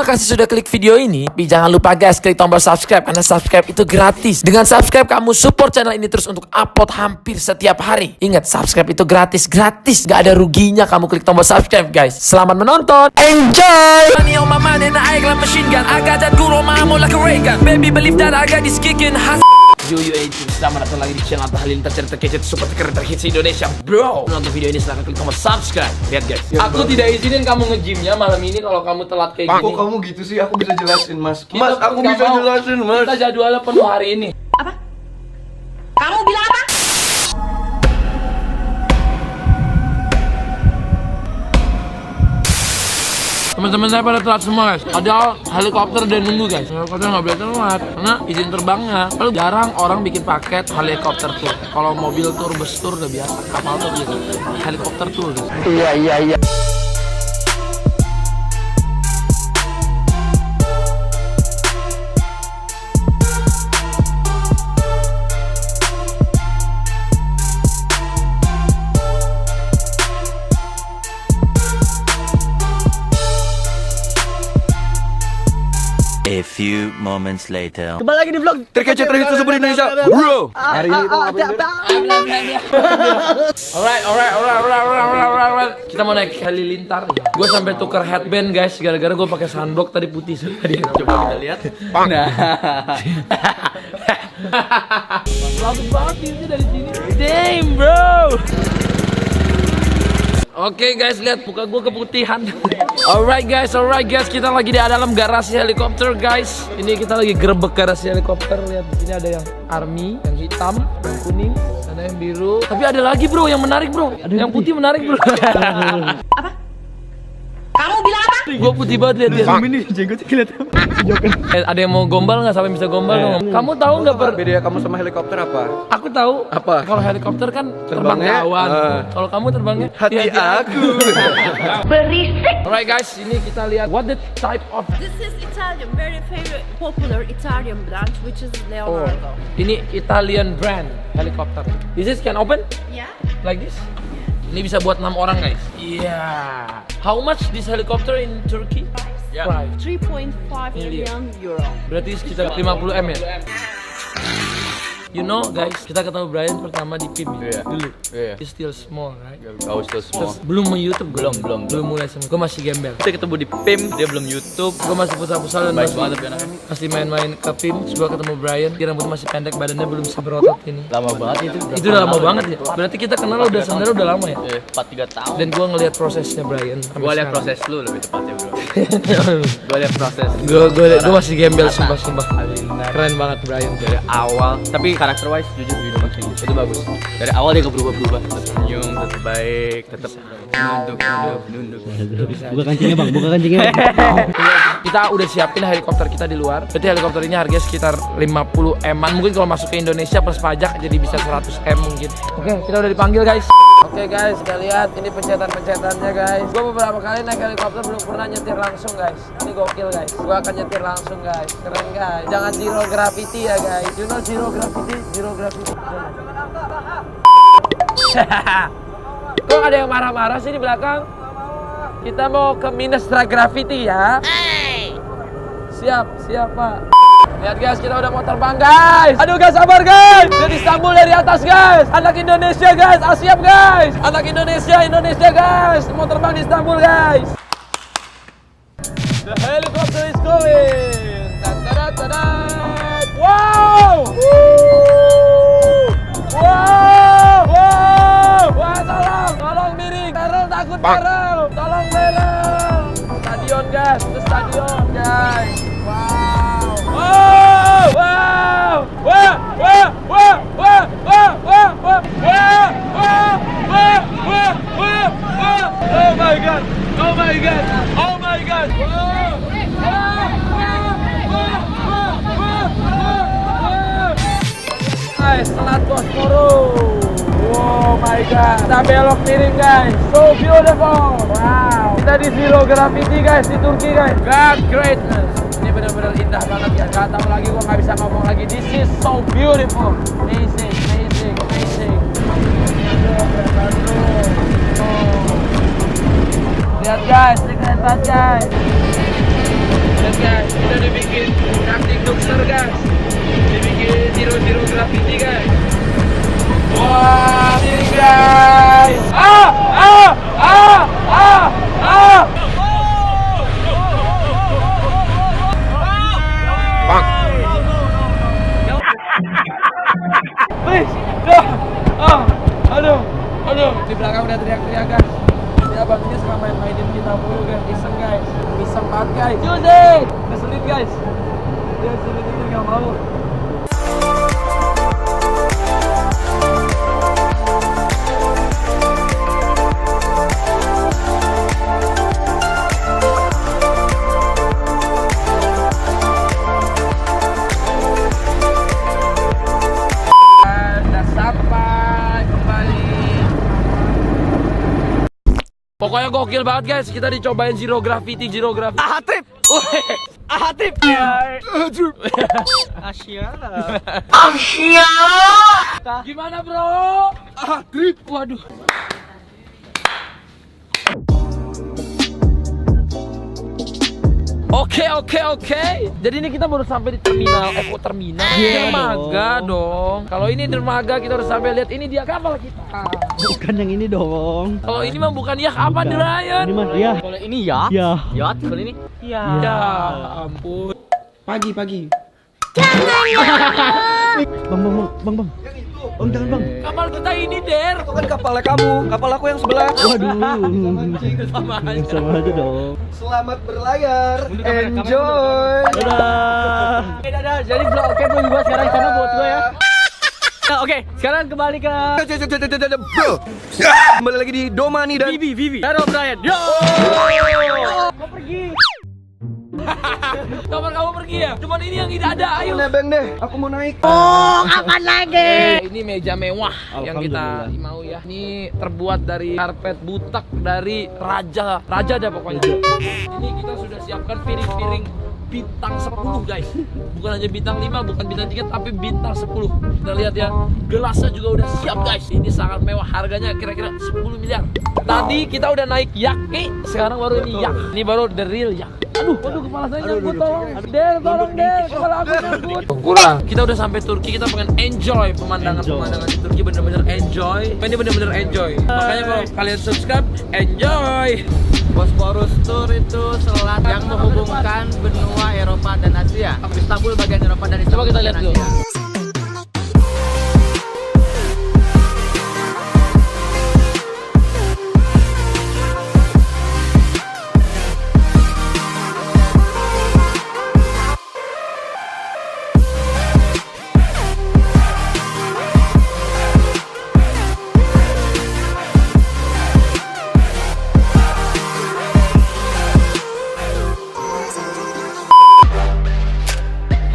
kasih sudah klik video ini. Tapi jangan lupa guys, klik tombol subscribe karena subscribe itu gratis. Dengan subscribe kamu support channel ini terus untuk upload hampir setiap hari. Ingat, subscribe itu gratis, gak ada ruginya kamu klik tombol subscribe guys. Selamat menonton, enjoy. Money on my mind and I like machine gun. I got that good on my arm like a ray gun. Baby believe that I got this kicking. Selamat datang lagi di channel Atta Halilintar, cerita kece super keren terhits Indonesia. Bro, nonton video ini silahkan klik tombol subscribe. Lihat guys, ya, aku tidak izinin kamu nge-gymnya malam ini kalau kamu telat kayak gini. Kok kamu gitu sih? Aku bisa jelasin mas. Kita Aku bisa jelasin mas. Kita jadwalnya penuh hari ini. Apa? Kamu bilang apa? Teman-teman saya pada telat semua guys. Ada helikopter dan nunggu guys. Helikopter nggak boleh telat karena izin terbangnya. Lalu jarang orang bikin paket helikopter tour. Kalau mobil tour, bus tour udah biasa. Kapal tour gitu. Helikopter tour guys. Iya. A few moments later. Kembali lagi di vlog Terkece terhits super Indonesia, bro. hari ini mau ngapain? Alright. Kita mau naik halilintar. Gue sampai tuker headband guys, gara-gara gue pakai sunblock tadi putih tadi. Coba kita lihat. Nah. Bagus banget view-nya dari sini. Damn bro. Oke guys, lihat muka gue keputihan. Alright guys, kita lagi di dalam garasi helikopter guys. Ini kita lagi gerebek garasi helikopter. Lihat di sini ada yang army, yang hitam, yang kuning, ada yang biru. Tapi ada lagi bro, yang menarik bro. Yang putih menarik bro. Apa? Kamu bilang apa? Gue putih banget lihat. Ini jenggotnya kelihatan. Ada yang mau gombal nggak? Sampai bisa gombal dong. Kamu tahu nggak Beda kamu sama helikopter apa? Aku tahu. Apa? Kalau helikopter kan terbang ke Terbangnya, awan. Kalau kamu terbangnya Hati aku. Berisik. Alright guys, ini kita lihat what the type of. This is Italian, very favorite, popular Italian brand, which is Leonardo. Ini Italian brand helikopter. This can open Yeah. like this. Ini bisa buat 6 orang guys. Iya. How much this helicopter in Turkey? Price. 3.5 million euro. Berarti sekitar 50 M ya. You know guys, kita ketemu Brian pertama di PIM Iya. dulu. Iya. He's still small, right? Kau still small. Terus belum YouTube, belum mulai semua. Gue masih gembel. Kita ketemu di PIM, dia belum YouTube. Gue masih pusat-pusat dan Baik banget tapi anaknya. masih main-main ke PIM. Terus gue ketemu Brian, dia rambutnya masih pendek, badannya belum seberotot ini. Lama banget itu. Itu udah lama banget ya. Berarti kita kenal udah sebenarnya udah lama ya. 4-3 tahun. Dan gue ngeliat prosesnya Brian. Gua lihat proses lu lebih tepatnya bro. Gua lihat proses. Gue masih gembel sumpah. Keren banget Brian. Dari awal, tapi karakter wise jujur itu bagus. Dari awal dia gak berubah. Tetap senyum, tetap baik, tetap nunduk. Buka kancingnya bang. Kita udah siapin helikopter kita di luar. Berarti helikopter ini harganya sekitar 50 M-an. Mungkin kalau masuk ke Indonesia plus pajak jadi bisa 100 M mungkin. Oke, kita udah dipanggil guys. Oke guys, kita lihat ini pencetan-pencetannya guys. Gue beberapa kali naik helikopter belum pernah nyetir langsung guys. Ini gokil guys. Gue akan nyetir langsung guys. Keren guys. Jangan zero gravity ya guys. You know zero gravity? Kok ada yang marah-marah sih di belakang? Kita mau ke minus gravity ya. Siap pak. Lihat guys, kita udah mau terbang guys. Aduh guys, sabar guys. Dari Istanbul dari atas guys. Anak Indonesia guys, siap guys. Anak Indonesia guys. Mau terbang di Istanbul guys. The helicopter is going. Ta-da-da-da-da. Wow. Wah, tolong miring. Terel takut terel. Tolong terel. Stadion guys, itu stadion guys. Oh my god. Guys, Selat Bosporus. Oh my god. Kita belok miring guys. So beautiful. Wow. Kita di zero gravity guys di Turki guys. God greatness. Ini benar-benar indah banget ya. Gak tahu lagi, gua nggak bisa ngomong lagi. This is so beautiful. Amazing. Lihat guys, ini keren banget guys. Dan guys, kita udah bikin cutting duxer guys. Dibikin zero graffiti guys. Wah, ini guys. Aduh, di belakang udah teriak-teriak guys. Ya batunya suka mainin kita mulu guys, iseng guys, iseng banget guys. Jose, ngeselin guys. Dia sulit itu nggak mau. Pokoknya gokil banget guys, kita dicobain zero graffiti. Ahatip. Ahatip. Asia. Gimana bro? Ahatip. Waduh. Oke. Jadi ini kita baru sampai di terminal. Terminal. Dermaga dong. Kalau ini dermaga kita harus sampai lihat ini dia kapal kita. Bukan yang ini dong. Kalau ini mah bukan ya apa Bukan. Ryan? Ini mah ya. Kalau ini ya. Ya. Yacht, kalau ini. Ya ampun. Pagi. Bang. Om jangan bang. Kapal kita ini Der. Itu kan kapalnya kamu, kapal aku yang sebelah. Waduh. Sama aja. Sama aja dong. Selamat berlayar. Enjoy. Enjoy. Dadah. Oke, dadah. Jadi vlog vlog gua sekarang sana buat gua ya. Nah, oke, sekarang kembali ke Bro. Kembali lagi di Doma nih dan Vivi. Dan O'Brien. Yo. Mau pergi. Kapan kamu pergi ya? Cuman ini yang tidak ada. Ayo. nebeng deh, aku mau naik. Ini meja mewah yang kita mau ya. Ini terbuat dari karpet butak dari raja ada pokoknya. Ini kita sudah siapkan piring-piring bintang 10 guys. Bukan hanya bintang 5, bukan bintang 3 tapi bintang 10. Kita lihat ya, gelasnya juga udah siap guys. Ini sangat mewah, harganya kira-kira 10 miliar. Tadi kita udah naik yak, sekarang baru ini yak. Ini baru the real yak. Waduh, kepala saya nyangkut, tolong. Tolong kepala aku nyangkut. Kurang. Kita udah sampai Turki, kita pengen enjoy pemandangan di Turki, bener-bener enjoy. Ini bener-bener enjoy. Makanya kalau kalian subscribe, enjoy. Bosporus Tour itu selat yang menghubungkan benua Eropa dan Asia. Istanbul bagian Eropa dan Istanbul. Coba kita lihat dulu.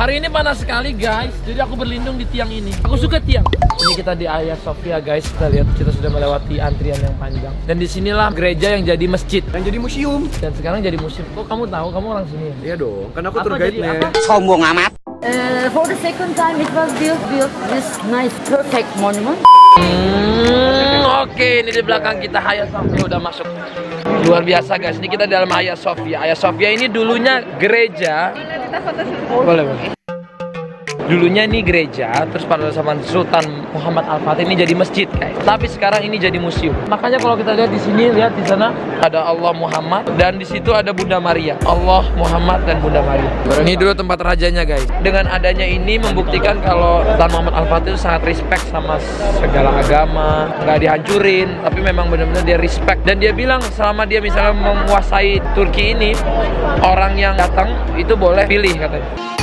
Hari ini panas sekali guys, jadi aku berlindung di tiang ini. Aku suka tiang. Ini kita di Hagia Sophia guys, kita lihat kita sudah melewati antrian yang panjang. Dan disinilah gereja yang jadi masjid, Yang jadi museum. dan sekarang jadi museum. Kok kamu tahu? Kamu orang sini ya? Iya dong, kan aku Apa tour jadi guide-nya. apa? For the second time, it was built this nice, perfect monument. Oke, ini di belakang kita Hagia Sophia udah masuk. Luar biasa guys, ini kita dalam Hagia Sophia. Hagia Sophia ini dulunya gereja. Boleh. Dulunya ini gereja, terus pada zaman Sultan Muhammad Al-Fatih ini jadi masjid guys. Tapi sekarang ini jadi museum. Makanya kalau kita lihat di sini, lihat di sana ada Allah Muhammad dan di situ ada Bunda Maria. Allah Muhammad dan Bunda Maria. Ini dulu tempat rajanya guys. Dengan adanya ini membuktikan kalau Sultan Muhammad Al-Fatih itu sangat respect sama segala agama, nggak dihancurin, tapi memang benar-benar dia respect. Dan dia bilang selama dia misalnya menguasai Turki ini, orang yang datang itu boleh pilih katanya.